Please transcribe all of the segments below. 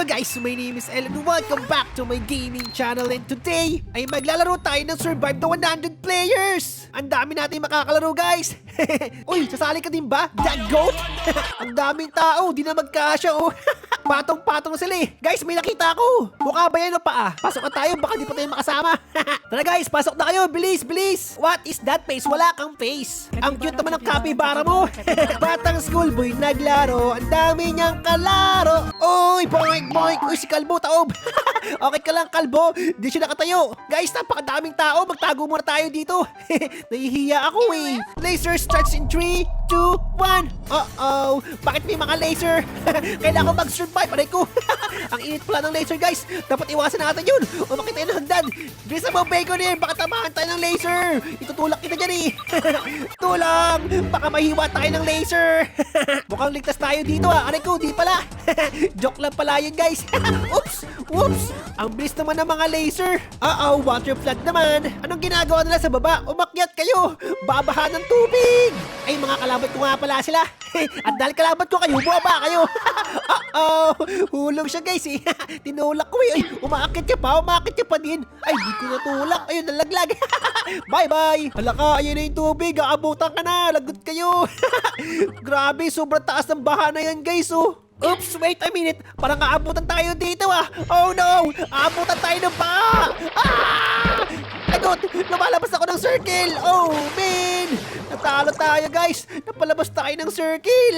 Guys, my name is El and welcome back to my gaming channel, and today ay maglalaro tayo ng Survive the 100 Players! Ang dami natin makakalaro, guys! Uy, sasali ka din ba? That goat? Ang daming tao, di na magkasya oh! Patong-patong sila eh! Guys, may nakita ako! Mukha ba yan o paa? Pasok na tayo, baka di pa tayo makasama! Tara guys, pasok na kayo! Bilis, bilis! What is that face? Wala kang face! Ang cute naman ng capybara mo! Batang schoolboy naglaro, ang dami niyang kalaro! Uy, boink, boink! Uy, si Kalbo, taob! Okay ka lang, Kalbo? Di siya nakatayo! Guys, napakadaming tao! Magtago muna tayo dito! Nahihiya ako eh! Laser starts in 3, 2, 1! Uh-oh! Bakit may mga laser? Kailangan ko mag-survive! Aray ko! Ang init pala ng laser, guys! Dapat iwasan natin yun! Umakit tayo ng hagdan! Bilisan mo, Baconair! Baka tamahan tayo ng laser! Itutulak kita dyan eh! Tulong! Baka mahiwa tayo ng laser! Mukhang ligtas tayo dito ah! Aray ko, di pala! Joke lang pala yun, guys! Oops! Whoops! Ang bilis naman ng mga laser! Uh-oh! Water flood naman! Anong ginagawa nila sa baba? Umakyat kayo! Babaha ng tubig! Ay, mga kalabat ko nga pala sila! At dahil kalabat ko kayo, buwaba kayo! Uh-oh! Hulog siya, guys eh! Tinulak ko eh! Ay, umaakit ka pa din! Ay, di ko natulak! Ayun, nalaglag! Bye-bye! Hala ka, ayun na yung tubig! Aabutan ka na! Lagot kayo! Grabe, sobrang taas ng baha na yan, guys oh! Oops, wait a minute. Parang aabutan tayo dito ah. Oh no! Aabutan tayo ng paa! Ah! Lagot! Lumalabas ako ng circle! Oh man! Natalo tayo guys! Napalabas tayo ng circle!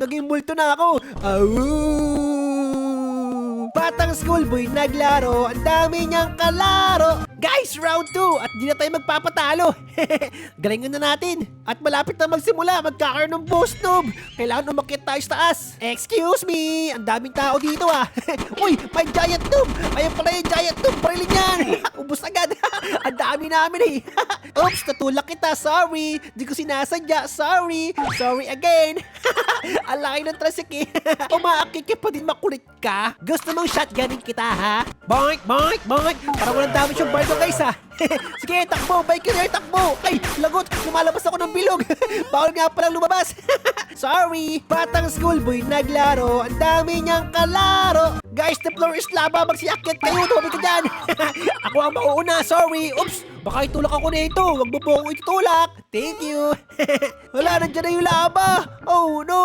Naging multo na ako! Batang schoolboy naglaro, ang dami niyang kalaro. Guys, round 2 at di na tayo magpapatalo. Galingan na natin. At malapit na magsimula, magkakaroon ng boss noob. Kailangan umakyat tayo sa taas. Excuse me, ang daming tao dito ah. Uy, may giant noob. Ayun pala yung giant noob, barilin yan. Ubus agad. Ang dami namin eh. Oops, natulak kita, sorry. Di ko sinasadya, sorry. Sorry again. Ang laki ng trasik eh. Umaakit ka pa din, makulit ka. Gusto mong shotgunin kita ha? Boink, boink, boink. Parang walang damage yung bardo guys ha. Sige, takbo, Baconair, takbo. Ay, lagot, lumalabas ako ng bilog. Bawal nga palang lumabas. Sorry. Batang schoolboy naglaro, ang dami niyang kalaro. Guys, the floor is lava, magsiakyat kayo. Tumabi ka dyan. Ako ang mauuna, sorry. Oops, baka itulak ako na ito. Huwag mo po akong itutulak. Thank you. Wala, nandiyan na yung lava. Oh no.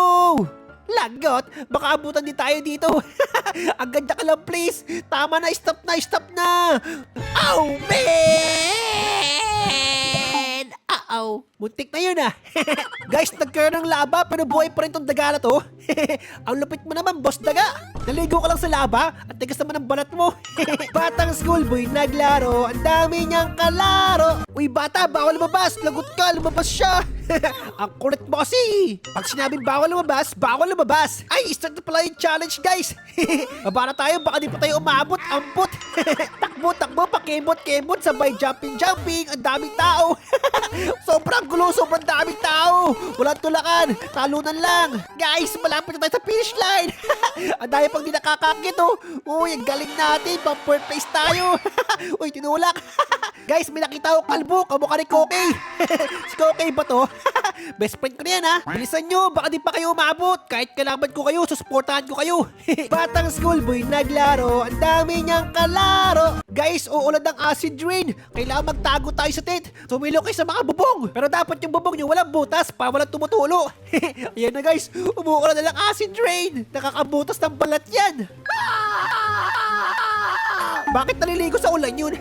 Lagot, baka abutan din tayo dito. Ang ganda ka lang, please. Tama na, stop na, stop na. Oh, man! Uh-oh, muntik na yun ah. Guys, nagkaroon ng laba pero buhay pa rin tong daga na to. Ang lupit mo naman, boss daga. Naligo ka lang sa laba at tigas naman ang balat mo. Batang schoolboy naglaro, ang dami niyang kalaro. Uy bata, bawal lumabas. Lagot ka, lumabas siya. Ang kulit mo kasi. Pag sinabing bawal lumabas, bawal lumabas. Ay, start na pala yung challenge guys. Baba na tayo, baka di pa tayo umabot. Ampot. Takbo, takbo, pakemot-kemot, sabay jumping. Ang daming tao. Sobrang gulo, sobrang daming tao. Walang tulakan, talunan lang. Guys, malapit na tayo sa finish line. Ang dami pang di nakakakit oh. Uy, ang galing natin, pa-fourth place tayo. Uy, tinulak. Guys, may nakita ko kalbo, kamukha ni Kokey. Si Kokey ba to? Best friend ko na yan ha. Bilisan nyo, baka di pa kayo umabot. Kahit kalaban ko kayo, susuportahan ko kayo. Batang schoolboy naglaro, ang dami niyang kalaro. Guys, uulan ng acid rain. Kailangan magtago tayo sa tent. Sumilo kayo sa mga bubong. Pero dapat yung bubong nyo walang butas para walang tumutulo. Ayan na guys, umuulan na ng acid rain. Nakakabutas ng balat yan. Bakit naliligo sa ulan yun?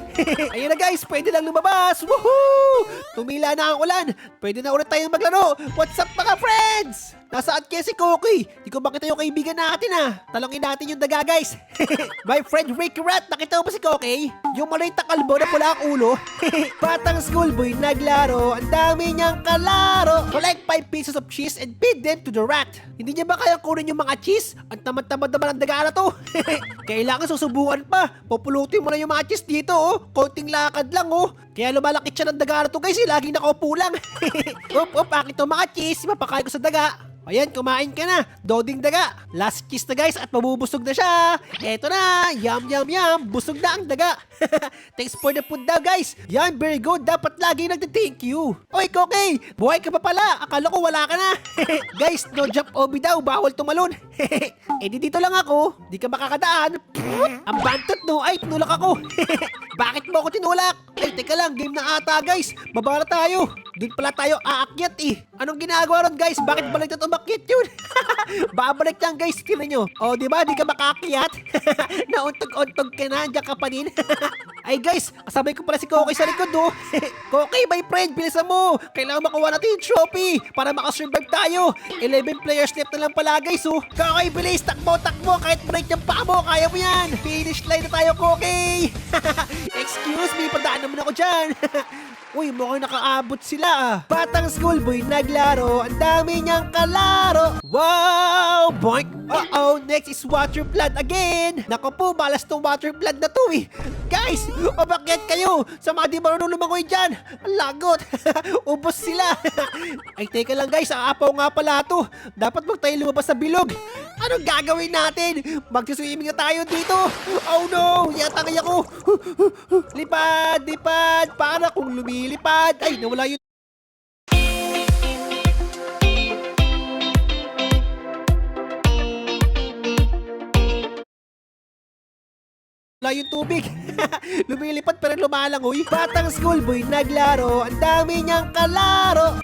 Ayan na guys, pwede lang lumabas. Woohoo! Tumila na ang ulan. Pwede na ulit tayong maglaro. What's up mga friends? Nasaan kaya si Kokey? Di ko makita yung kaibigan natin ah. Talongin natin yung daga guys. My friend Ricky Rat, nakita mo ba si Kokey? Yung maliit na kalbo na pula ang ulo. Batang schoolboy naglaro, ang dami niyang kalaro. Collect 5 pieces of cheese and feed them to the rat. Hindi niya ba kayang kunin yung mga cheese? Ang tamad-tamad naman ang daga na to. Kailangan susubukan pa. Populutin mo na yung mga cheese dito oh. Konting lakad lang oh. Kaya lumalakit siya ng daga na to guys. Laging nakaupo lang. Up, akit to mga cheese. Mapakain ko sa daga. Ayan, kumain ka na. Doding daga. Last kiss na guys at mabubusog na siya. Eto na. Yum, yum, yum. Busog na ang daga. Thanks for the food daw guys. Yan, very good. Dapat lagi nagte-thank you. Oy, Koki. Buhay ka pa pala. Akala ko wala ka na. Guys, no jump obi daw. Bawal tumalon. Eh di dito lang ako. Di ka makakadaan. Ang bantot no. Ay, tinulak ako. Bakit mo ako tinulak? Ay, teka lang. Game na ata guys. Baba na tayo. Doon pala tayo aakyat eh. Anong ginagawa ron guys? Bakit balik na umakyat yun? Babalik lang guys. Tingnan nyo. O, di ba? Di ka makakyat. Nauntog-untog ka na. Diyan ka pa din. Ay guys, kasabay ko pala si Koki sa likod oh. Koki, my friend, bilisan mo. Kailangan makuha natin yung trophy para makasurvive tayo. 11 players left na lang pala guys oh. Koki, bilis. Takbo, takbo. Kahit break yung paa mo, kaya mo yan. Finish line na tayo, Koki. Excuse me, padaan naman ako dyan. Uy, mukhang nakaabot sila ah. Batang schoolboy naglaro, ang dami niyang kalaro. Wow! Boink! Uh-oh, next is water flood again. Naku po, balas tong water flood na to eh. Guys, umakyat kayo. Sa mga di marunong lumangoy dyan. Ang lagot. Ubos sila. Ay, teka lang guys, aapaw nga pala to. Dapat tayo lumabas sa bilog. Anong gagawin natin? Magsiswimming na tayo dito. Oh no, yatangay ako. Lipad, lipad. Para kung lumilipad. Ay, nawala yun. Wala yung tubig. Lumilipad pero lumalangoy. Batang schoolboy naglaro, ang dami niyang kalaro.